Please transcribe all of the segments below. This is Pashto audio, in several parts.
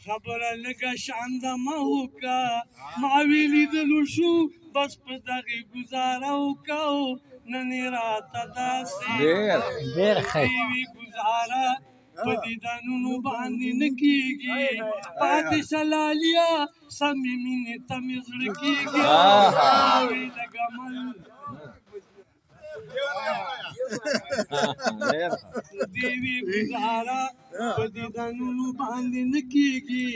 خبره لګه شانده مه وکه ما وی لیدلو شو بس په دغې ګزاره وکه نن یې راته داسې ډېر ښه وی ګزاره په دیدنونو باندې نه کېږي پاتې شه لالیا سمې مینې ته مې زړه کېږي وی لږه مل دیوی گزارا په دیدنونو باندې نه کېږي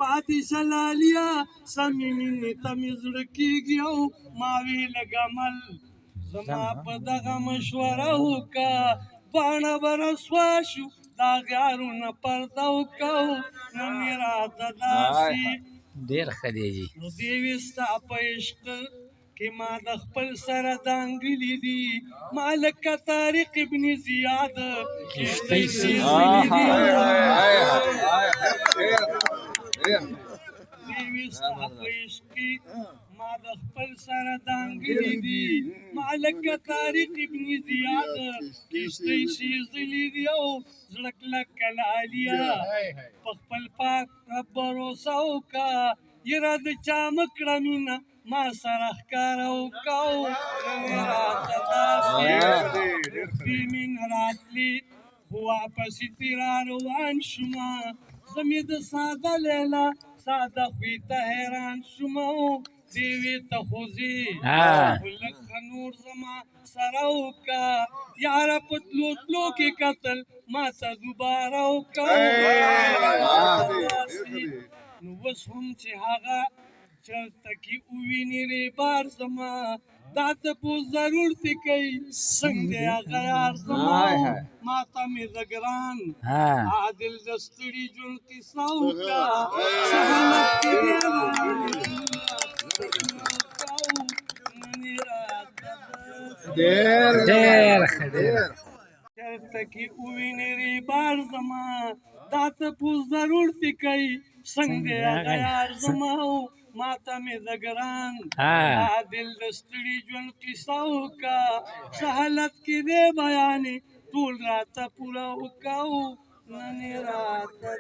پاتې شه لالیا سمې مینې ته مې زړه کېږي او ما وی لږه مل زما په دغه مشوره وکړه باڼه به رسوا شو دا غیارونه پرده وکړه نن یې راته داسې ډېر ښه دی جی نو دیوی ستا په عشق که ما د خپل سره دانګلي دي ما لکه طارق ابن زیاد کښتۍ سیزلي دي دیوی ستا په عشق کې ما د خپل سره دانګلي دي ما لکه طارق ابن زیاد کښتۍ سیزلي دي او زړه کلکه لالیا په خپل پاک رب بروسه وکړه یره د چا مه کړه مینه ما سره ښکاره وکړه نن یې راته داسې مینه راتلې خو واپسې ترې را روان شومه زه مې د ساده لیلا ساده خوی ته حیران شومه دیوې ته خو ځې خو لږ ښه نور زما سره وکړه یاره په تلو تلو کې کتل ما ته دوباره وکړه نو اوس هم چې هغه چرته کې وویني ریبار زما دا تپوس ضرور دې کوي څنګه دی هغه یار زما ما ته مې د ګران عادل د ستړي ژوند کیسه وکړه سهالت کې نن یې راته ډېر ښه چرته کې وویني ریبار زما دا تپوس ضرور دې کوي څنګه دی هغه یار زما ما ته مې د ګران عادل د ستړي ژوند کیسه وکړه سهالت کې دی بیانې ټول راته پوره وکړه نن یې راته